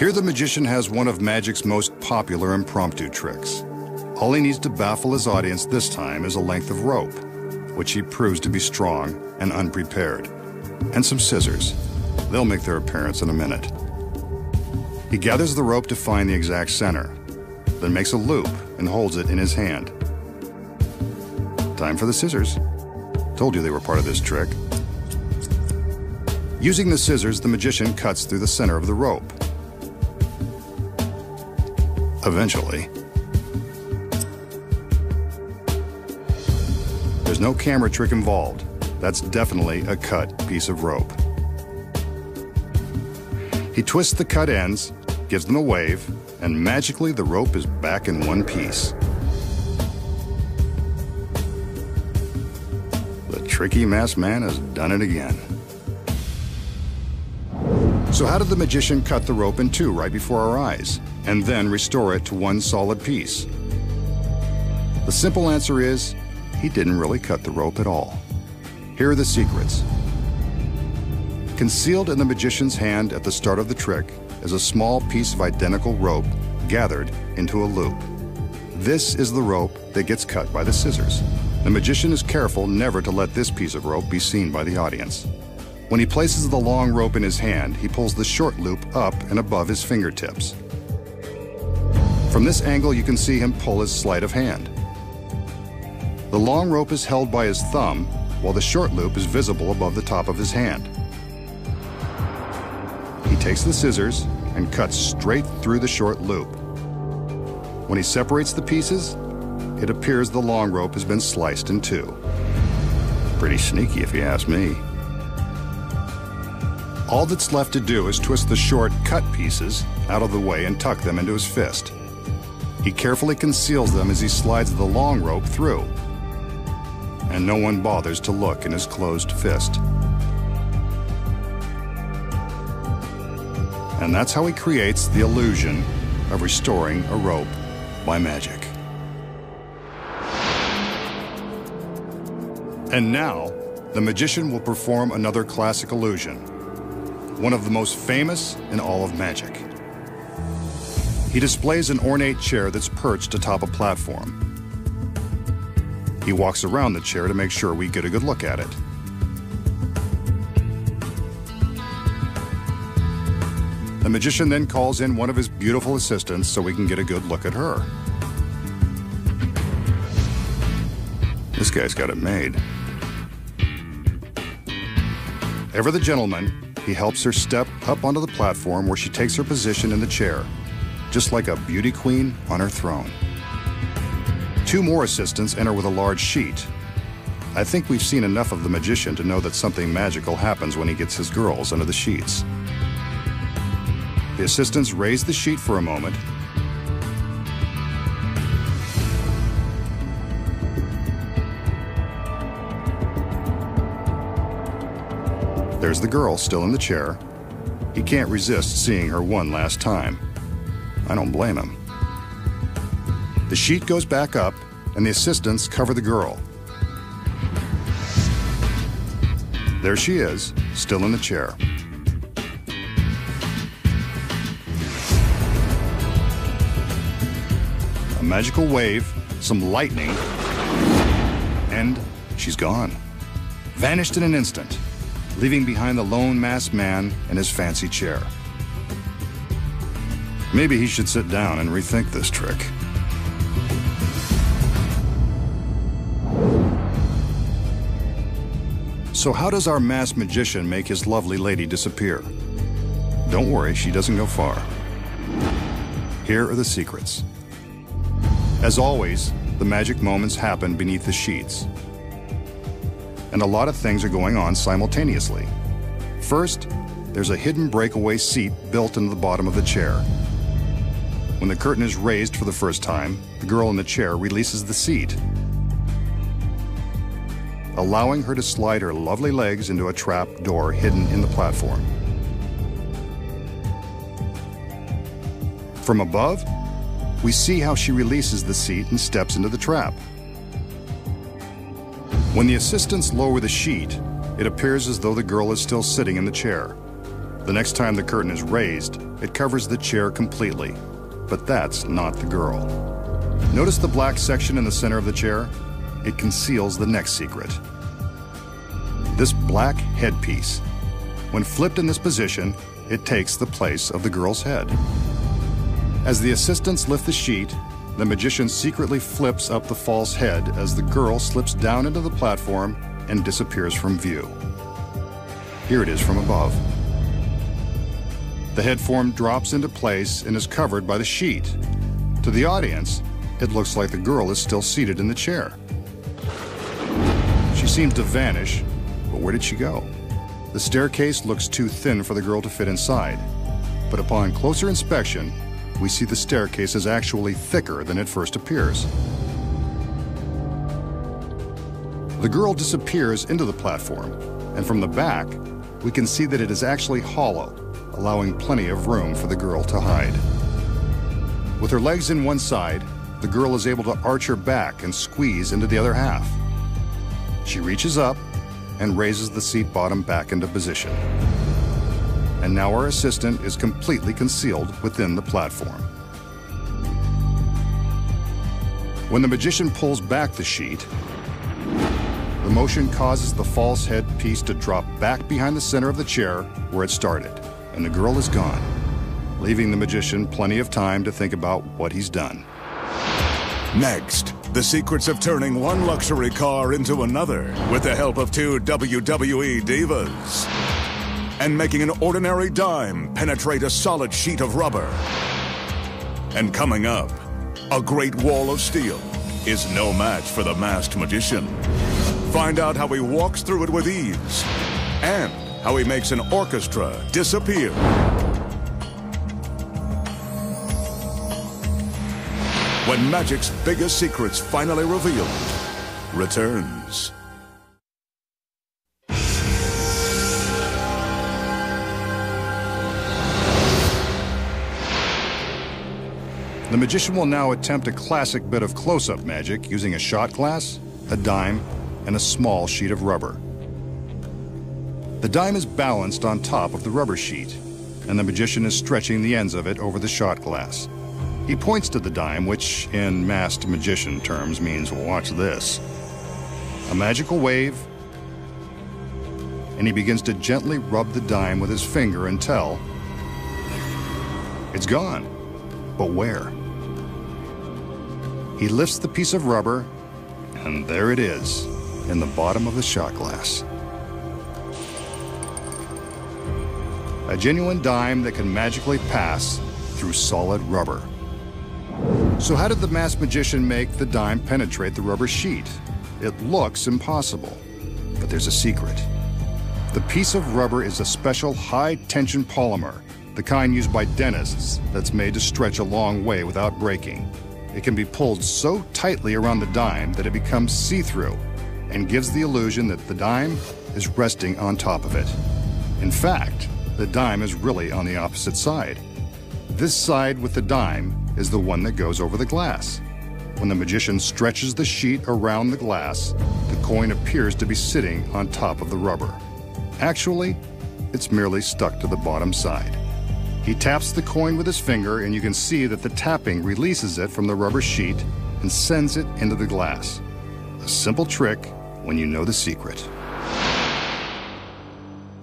Here the magician has one of magic's most popular impromptu tricks. All he needs to baffle his audience this time is a length of rope, which he proves to be strong and unprepared, and some scissors. They'll make their appearance in a minute. He gathers the rope to find the exact center, then makes a loop and holds it in his hand. Time for the scissors. Told you they were part of this trick. Using the scissors, the magician cuts through the center of the rope. Eventually, there's no camera trick involved. That's definitely a cut piece of rope. He twists the cut ends, gives them a wave, and magically the rope is back in one piece. The tricky masked man has done it again. So how did the magician cut the rope in two right before our eyes, and then restore it to one solid piece? The simple answer is, he didn't really cut the rope at all. Here are the secrets. Concealed in the magician's hand at the start of the trick is a small piece of identical rope gathered into a loop. This is the rope that gets cut by the scissors. The magician is careful never to let this piece of rope be seen by the audience. When he places the long rope in his hand, he pulls the short loop up and above his fingertips. From this angle, you can see him pull his sleight of hand. The long rope is held by his thumb, while the short loop is visible above the top of his hand. He takes the scissors and cuts straight through the short loop. When he separates the pieces, it appears the long rope has been sliced in two. Pretty sneaky if you ask me. All that's left to do is twist the short cut pieces out of the way and tuck them into his fist. He carefully conceals them as he slides the long rope through, and no one bothers to look in his closed fist. And that's how he creates the illusion of restoring a rope by magic. And now, the magician will perform another classic illusion, one of the most famous in all of magic. He displays an ornate chair that's perched atop a platform. He walks around the chair to make sure we get a good look at it. The magician then calls in one of his beautiful assistants so we can get a good look at her. This guy's got it made. Ever the gentleman, he helps her step up onto the platform where she takes her position in the chair, just like a beauty queen on her throne. Two more assistants enter with a large sheet. I think we've seen enough of the magician to know that something magical happens when he gets his girls under the sheets. The assistants raise the sheet for a moment. There's the girl still in the chair. He can't resist seeing her one last time. I don't blame him. The sheet goes back up, and the assistants cover the girl. There she is, still in the chair. A magical wave, some lightning, and she's gone. Vanished in an instant, leaving behind the lone masked man and his fancy chair. Maybe he should sit down and rethink this trick. So how does our masked magician make his lovely lady disappear? Don't worry, she doesn't go far. Here are the secrets. As always, the magic moments happen beneath the sheets. And a lot of things are going on simultaneously. First, there's a hidden breakaway seat built into the bottom of the chair. When the curtain is raised for the first time, the girl in the chair releases the seat, allowing her to slide her lovely legs into a trap door hidden in the platform. From above, we see how she releases the seat and steps into the trap. When the assistants lower the sheet, it appears as though the girl is still sitting in the chair. The next time the curtain is raised, it covers the chair completely. But that's not the girl. Notice the black section in the center of the chair? It conceals the next secret. This black headpiece. When flipped in this position, it takes the place of the girl's head. As the assistants lift the sheet, the magician secretly flips up the false head as the girl slips down into the platform and disappears from view. Here it is from above. The head form drops into place and is covered by the sheet. To the audience, it looks like the girl is still seated in the chair. She seems to vanish, but where did she go? The staircase looks too thin for the girl to fit inside, but upon closer inspection, we see the staircase is actually thicker than it first appears. The girl disappears into the platform, and from the back, we can see that it is actually hollow, allowing plenty of room for the girl to hide. With her legs in one side, the girl is able to arch her back and squeeze into the other half. She reaches up and raises the seat bottom back into position. And now our assistant is completely concealed within the platform. When the magician pulls back the sheet, the motion causes the false head piece to drop back behind the center of the chair where it started, and the girl is gone, leaving the magician plenty of time to think about what he's done. Next, the secrets of turning one luxury car into another with the help of two WWE divas. And making an ordinary dime penetrate a solid sheet of rubber. And coming up, a great wall of steel is no match for the masked magician. Find out how he walks through it with ease and how he makes an orchestra disappear. When magic's biggest secrets finally revealed returns. The magician will now attempt a classic bit of close-up magic using a shot glass, a dime, and a small sheet of rubber. The dime is balanced on top of the rubber sheet, and the magician is stretching the ends of it over the shot glass. He points to the dime, which in masked magician terms means, watch this. A magical wave, and he begins to gently rub the dime with his finger until it's gone. But where? He lifts the piece of rubber, and there it is, in the bottom of the shot glass. A genuine dime that can magically pass through solid rubber. So how did the masked magician make the dime penetrate the rubber sheet? It looks impossible, but there's a secret. The piece of rubber is a special high-tension polymer, the kind used by dentists that's made to stretch a long way without breaking. It can be pulled so tightly around the dime that it becomes see-through and gives the illusion that the dime is resting on top of it. In fact, the dime is really on the opposite side. This side with the dime is the one that goes over the glass. When the magician stretches the sheet around the glass, the coin appears to be sitting on top of the rubber. Actually, it's merely stuck to the bottom side. He taps the coin with his finger, and you can see that the tapping releases it from the rubber sheet and sends it into the glass. A simple trick when you know the secret.